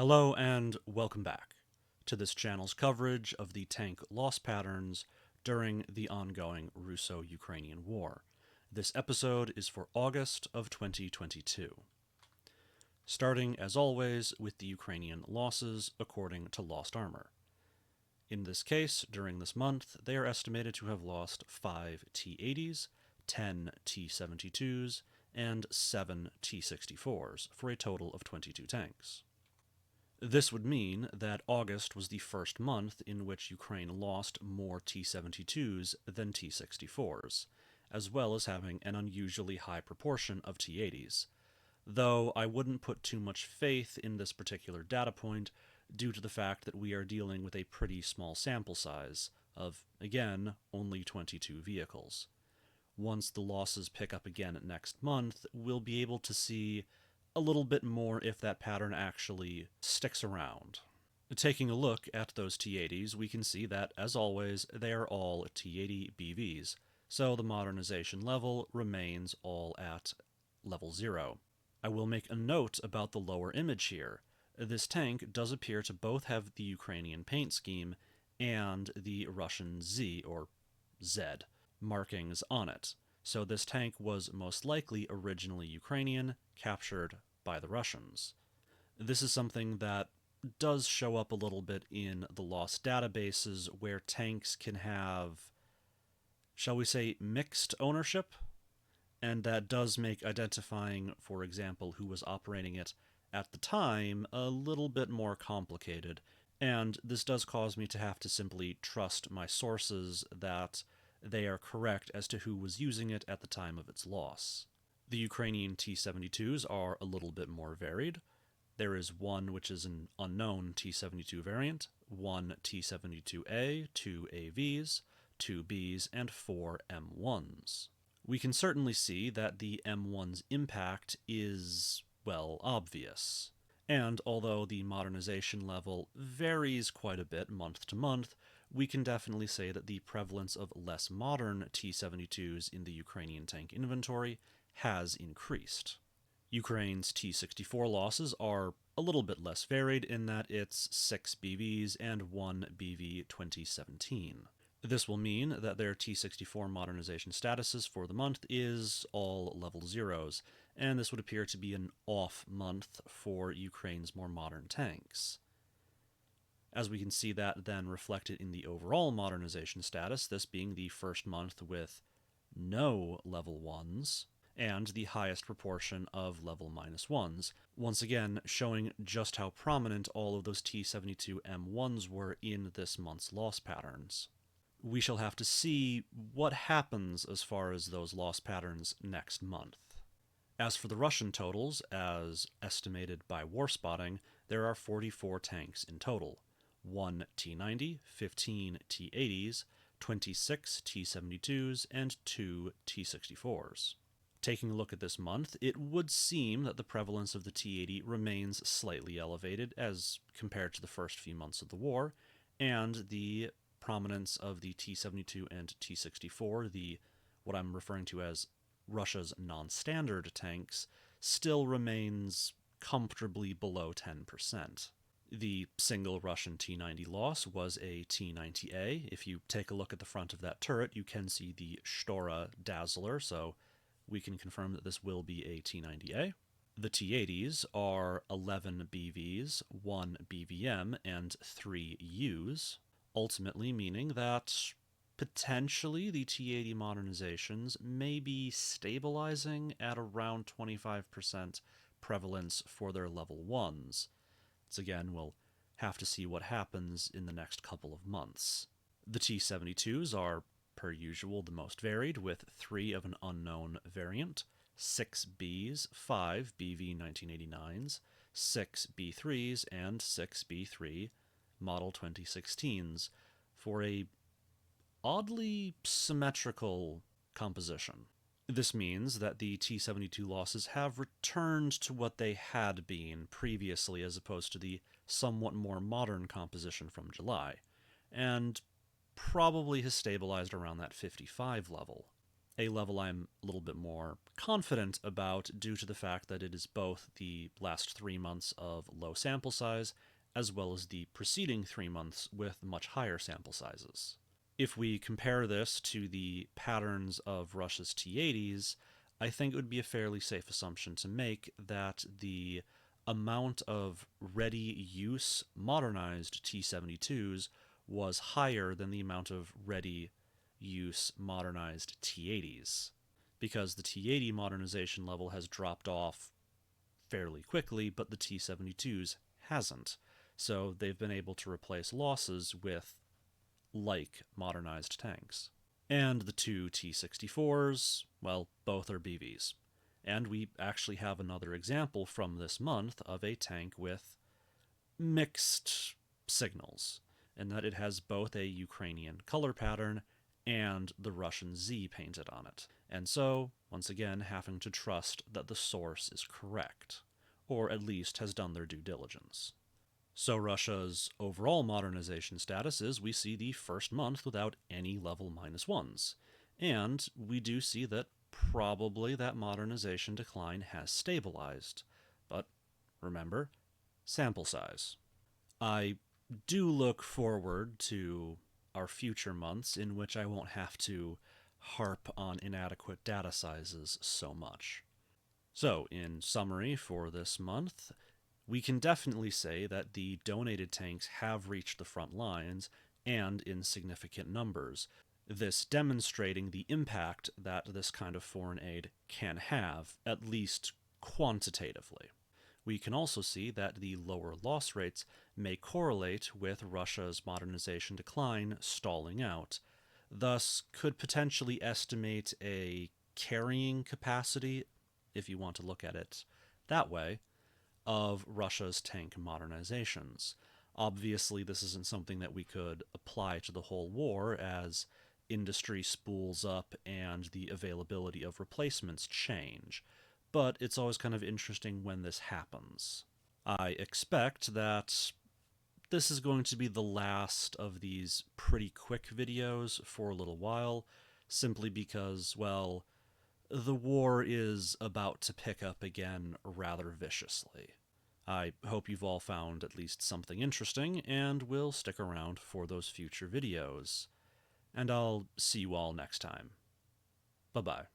Hello and welcome back to this channel's coverage of the tank loss patterns during the ongoing Russo-Ukrainian War. This episode is for August of 2022. Starting, as always, with the Ukrainian losses according to Lost Armor. In this case, during this month, they are estimated to have lost 5 T-80s, 10 T-72s, and 7 T-64s, for a total of 22 tanks. This would mean that August was the first month in which Ukraine lost more T-72s than T-64s, as well as having an unusually high proportion of T-80s, though I wouldn't put too much faith in this particular data point due to the fact that we are dealing with a pretty small sample size of, again, only 22 vehicles. Once the losses pick up again next month, we'll be able to see a little bit more if that pattern actually sticks around. Taking a look at those T-80s, we can see that, as always, they are all T-80 BVs, so the modernization level remains all at level 0. I will make a note about the lower image here. This tank does appear to both have the Ukrainian paint scheme and the Russian Z, or Z, markings on it. So this tank was most likely originally Ukrainian, captured by the Russians. This is something that does show up a little bit in the lost databases where tanks can have, shall we say, mixed ownership, and that does make identifying, for example, who was operating it at the time a little bit more complicated, and this does cause me to have to simply trust my sources that they are correct as to who was using it at the time of its loss. The Ukrainian T-72s are a little bit more varied. There is one which is an unknown T-72 variant, one T-72A, 2 AVs, 2 Bs, and 4 M1s. We can certainly see that the M1's impact is, well, obvious. And although the modernization level varies quite a bit month to month, we can definitely say that the prevalence of less modern T-72s in the Ukrainian tank inventory has increased. Ukraine's T-64 losses are a little bit less varied in that it's 6 BVs and 1 BV 2017. This will mean that their T-64 modernization statuses for the month is all level 0s, and this would appear to be an off month for Ukraine's more modern tanks. As we can see that then reflected in the overall modernization status, this being the first month with no level 1s, and the highest proportion of level -1s, once again showing just how prominent all of those T-72 M1s were in this month's loss patterns. We shall have to see what happens as far as those loss patterns next month. As for the Russian totals, as estimated by Warspotting, there are 44 tanks in total. 1 T-90, 15 T-80s, 26 T-72s, and 2 T-64s. Taking a look at this month, it would seem that the prevalence of the T-80 remains slightly elevated as compared to the first few months of the war, and the prominence of the T-72 and T-64, what I'm referring to as Russia's non-standard tanks, still remains comfortably below 10%. The single Russian T-90 loss was a T-90A. If you take a look at the front of that turret, you can see the Stora Dazzler, so we can confirm that this will be a T-90A. The T-80s are 11 BVs, 1 BVM, and 3 Us, ultimately meaning that potentially the T-80 modernizations may be stabilizing at around 25% prevalence for their level 1s. So again, we'll have to see what happens in the next couple of months. The T-72s are, per usual, the most varied, with 3 of an unknown variant, 6 Bs, 5 BV 1989s, 6 B3s, and 6 B3 Model 2016s, for a oddly symmetrical composition. This means that the T-72 losses have returned to what they had been previously as opposed to the somewhat more modern composition from July, and probably has stabilized around that 55 level. a level I'm a little bit more confident about due to the fact that it is both the last 3 months of low sample size as well as the preceding 3 months with much higher sample sizes. If we compare this to the patterns of Russia's T-80s, I think it would be a fairly safe assumption to make that the amount of ready-use modernized T-72s was higher than the amount of ready-use modernized T-80s, because the T-80 modernization level has dropped off fairly quickly, but the T-72s hasn't. So they've been able to replace losses with like modernized tanks. And the two T-64s, well, both are BVs. And we actually have another example from this month of a tank with mixed signals, in that it has both a Ukrainian color pattern and the Russian Z painted on it. And so, once again, having to trust that the source is correct, or at least has done their due diligence. So Russia's overall modernization status is we see the first month without any level -1s. And we do see that probably that modernization decline has stabilized. But remember, sample size. I do look forward to our future months in which I won't have to harp on inadequate data sizes so much. So, in summary for this month, we can definitely say that the donated tanks have reached the front lines, and in significant numbers, this demonstrating the impact that this kind of foreign aid can have, at least quantitatively. We can also see that the lower loss rates may correlate with Russia's modernization decline stalling out, thus could potentially estimate a carrying capacity, if you want to look at it that way, of Russia's tank modernizations. Obviously, this isn't something that we could apply to the whole war, as industry spools up and the availability of replacements change, but it's always kind of interesting when this happens. I expect that this is going to be the last of these pretty quick videos for a little while, simply because, well, the war is about to pick up again rather viciously. I hope you've all found at least something interesting, and will stick around for those future videos. And I'll see you all next time. Bye-bye.